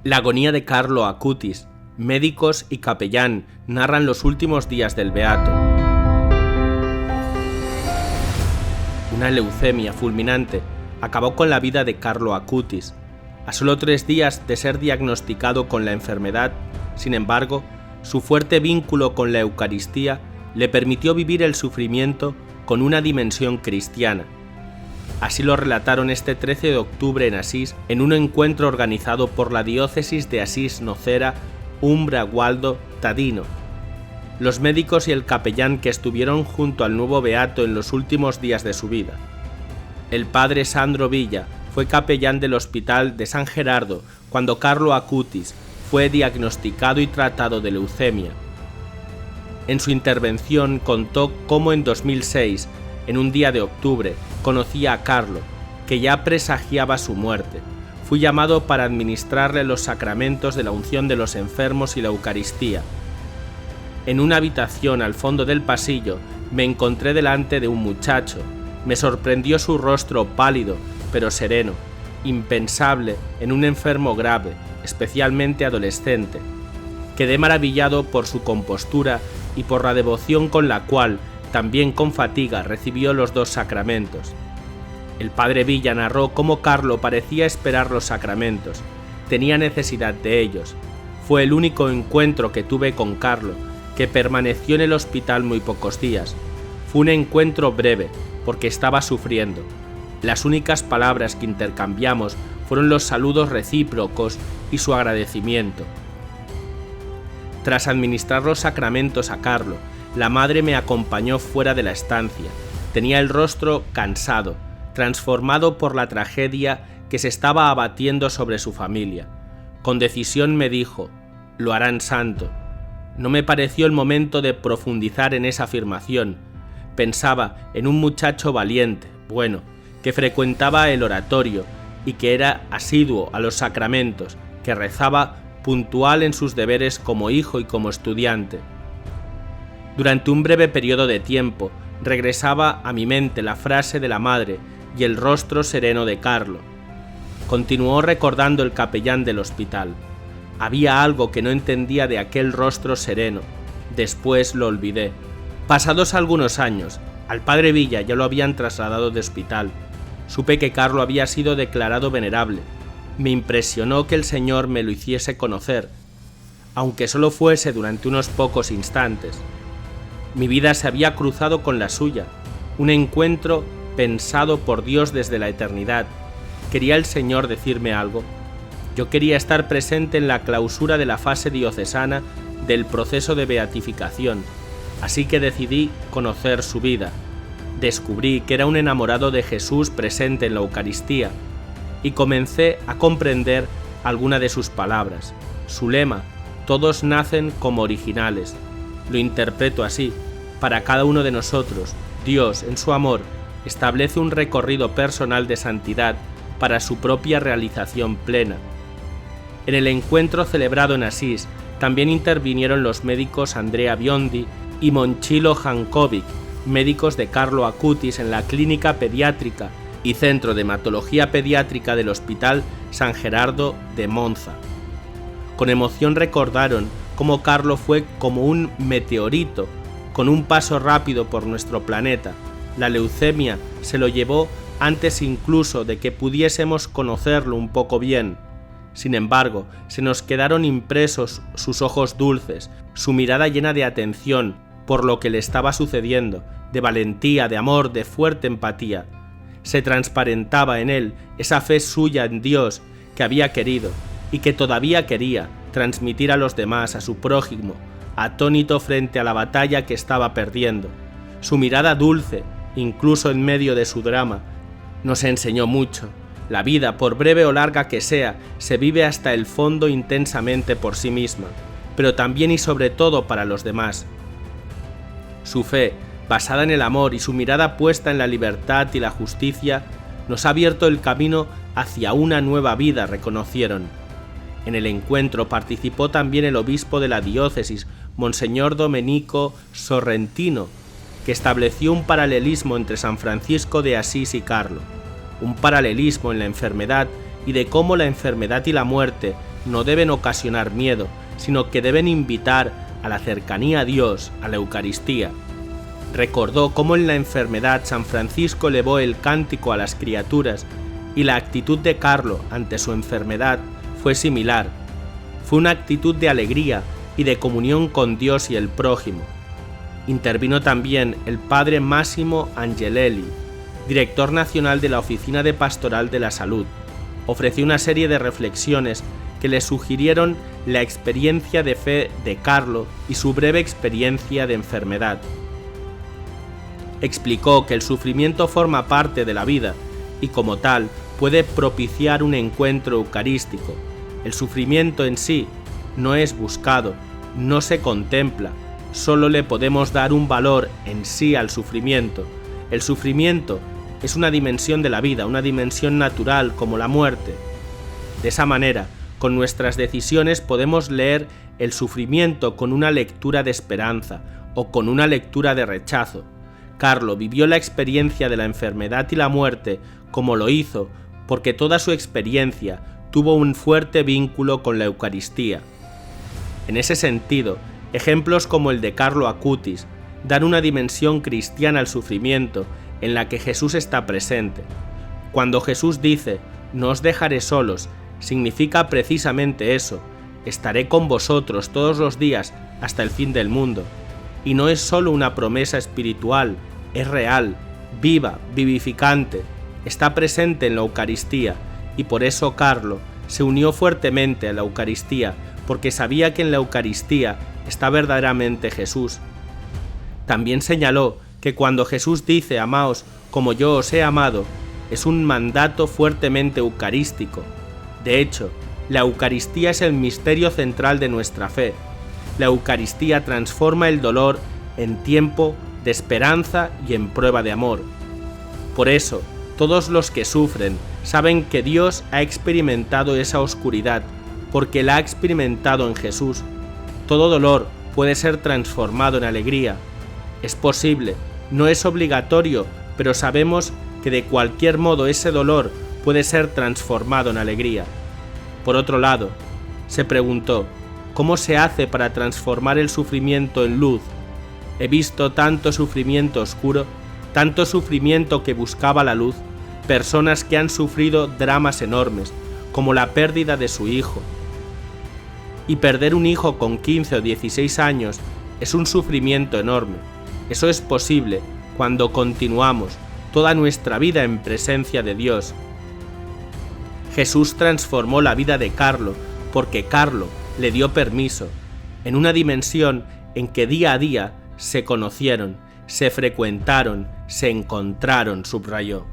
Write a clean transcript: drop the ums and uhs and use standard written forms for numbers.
La agonía de Carlo Acutis. Médicos y capellán narran los últimos días del beato. Una leucemia fulminante acabó con la vida de Carlo Acutis. A solo 3 días de ser diagnosticado con la enfermedad, sin embargo, su fuerte vínculo con la Eucaristía le permitió vivir el sufrimiento con una dimensión cristiana. Así lo relataron este 13 de octubre en Asís, en un encuentro organizado por la diócesis de Asís-Nocera, Umbra, Gualdo, Tadino. Los médicos y el capellán que estuvieron junto al nuevo beato en los últimos días de su vida. El padre Sandro Villa fue capellán del hospital de San Gerardo cuando Carlo Acutis fue diagnosticado y tratado de leucemia. En su intervención contó cómo en 2006, en un día de octubre, conocía a Carlo, que ya presagiaba su muerte. Fui llamado para administrarle los sacramentos de la unción de los enfermos y la Eucaristía. En una habitación al fondo del pasillo me encontré delante de un muchacho. Me sorprendió su rostro pálido, pero sereno, impensable en un enfermo grave, especialmente adolescente. Quedé maravillado por su compostura y por la devoción con la cual, también con fatiga, recibió los 2 sacramentos. El padre Villa narró cómo Carlo parecía esperar los sacramentos, tenía necesidad de ellos. Fue el único encuentro que tuve con Carlo, que permaneció en el hospital muy pocos días. Fue un encuentro breve, porque estaba sufriendo. Las únicas palabras que intercambiamos fueron los saludos recíprocos y su agradecimiento. Tras administrar los sacramentos a Carlo, la madre me acompañó fuera de la estancia. Tenía el rostro cansado, transformado por la tragedia que se estaba abatiendo sobre su familia. Con decisión me dijo: «Lo harán santo». No me pareció el momento de profundizar en esa afirmación. Pensaba en un muchacho valiente, bueno, que frecuentaba el oratorio y que era asiduo a los sacramentos, que rezaba puntual en sus deberes como hijo y como estudiante. Durante un breve periodo de tiempo, regresaba a mi mente la frase de la madre y el rostro sereno de Carlo. Continuó recordando el capellán del hospital. Había algo que no entendía de aquel rostro sereno. Después lo olvidé. Pasados algunos años, al padre Villa ya lo habían trasladado de hospital. Supe que Carlo había sido declarado venerable. Me impresionó que el Señor me lo hiciese conocer, aunque solo fuese durante unos pocos instantes. Mi vida se había cruzado con la suya, un encuentro pensado por Dios desde la eternidad. ¿Quería el Señor decirme algo? Yo quería estar presente en la clausura de la fase diocesana del proceso de beatificación, así que decidí conocer su vida. Descubrí que era un enamorado de Jesús presente en la Eucaristía y comencé a comprender alguna de sus palabras. Su lema: todos nacen como originales. Lo interpreto así: para cada uno de nosotros, Dios, en su amor, establece un recorrido personal de santidad para su propia realización plena. En el encuentro celebrado en Asís, también intervinieron los médicos Andrea Biondi y Monchilo Jankovic, médicos de Carlo Acutis en la Clínica Pediátrica y Centro de Hematología Pediátrica del Hospital San Gerardo de Monza. Con emoción recordaron cómo Carlo fue como un meteorito, con un paso rápido por nuestro planeta. La leucemia se lo llevó antes incluso de que pudiésemos conocerlo un poco bien. Sin embargo, se nos quedaron impresos sus ojos dulces, su mirada llena de atención por lo que le estaba sucediendo, de valentía, de amor, de fuerte empatía. Se transparentaba en él esa fe suya en Dios que había querido y que todavía quería transmitir a los demás, a su prójimo, atónito frente a la batalla que estaba perdiendo. Su mirada dulce, incluso en medio de su drama, nos enseñó mucho. La vida, por breve o larga que sea, se vive hasta el fondo intensamente por sí misma, pero también y sobre todo para los demás. Su fe, basada en el amor y su mirada puesta en la libertad y la justicia, nos ha abierto el camino hacia una nueva vida, reconocieron. En el encuentro participó también el obispo de la diócesis, Monseñor Domenico Sorrentino, que estableció un paralelismo entre San Francisco de Asís y Carlo. un paralelismo en la enfermedad y de cómo la enfermedad y la muerte no deben ocasionar miedo, sino que deben invitar a la cercanía a Dios, a la Eucaristía. Recordó cómo en la enfermedad San Francisco elevó el cántico a las criaturas y la actitud de Carlo ante su enfermedad fue similar. Fue una actitud de alegría y de comunión con Dios y el prójimo. Intervino también el padre Massimo Angelelli, director nacional de la Oficina de Pastoral de la Salud. Ofreció una serie de reflexiones que le sugirieron la experiencia de fe de Carlo y su breve experiencia de enfermedad. Explicó que el sufrimiento forma parte de la vida y como tal puede propiciar un encuentro eucarístico. El sufrimiento en sí no es buscado, no se contempla, solo le podemos dar un valor en sí al sufrimiento. El sufrimiento es una dimensión de la vida, una dimensión natural como la muerte. De esa manera, con nuestras decisiones podemos leer el sufrimiento con una lectura de esperanza o con una lectura de rechazo. Carlo vivió la experiencia de la enfermedad y la muerte como lo hizo porque toda su experiencia tuvo un fuerte vínculo con la Eucaristía. En ese sentido, ejemplos como el de Carlo Acutis dan una dimensión cristiana al sufrimiento en la que Jesús está presente. Cuando Jesús dice, «No os dejaré solos», significa precisamente eso, estaré con vosotros todos los días hasta el fin del mundo. Y no es solo una promesa espiritual, es real, viva, vivificante, está presente en la Eucaristía, y por eso Carlo se unió fuertemente a la Eucaristía, porque sabía que en la Eucaristía está verdaderamente Jesús. También señaló que cuando Jesús dice «Amaos como yo os he amado», es un mandato fuertemente eucarístico. De hecho, la Eucaristía es el misterio central de nuestra fe. La Eucaristía transforma el dolor en tiempo de esperanza y en prueba de amor. Por eso, todos los que sufren saben que Dios ha experimentado esa oscuridad, porque la ha experimentado en Jesús. Todo dolor puede ser transformado en alegría. Es posible, no es obligatorio, pero sabemos que de cualquier modo ese dolor puede ser transformado en alegría. Por otro lado, se preguntó, ¿cómo se hace para transformar el sufrimiento en luz? He visto tanto sufrimiento oscuro, tanto sufrimiento que buscaba la luz, personas que han sufrido dramas enormes, como la pérdida de su hijo. Y perder un hijo con 15 o 16 años es un sufrimiento enorme. Eso es posible cuando continuamos toda nuestra vida en presencia de Dios. Jesús transformó la vida de Carlo porque Carlo le dio permiso, en una dimensión en que día a día se conocieron, se frecuentaron, se encontraron, subrayó.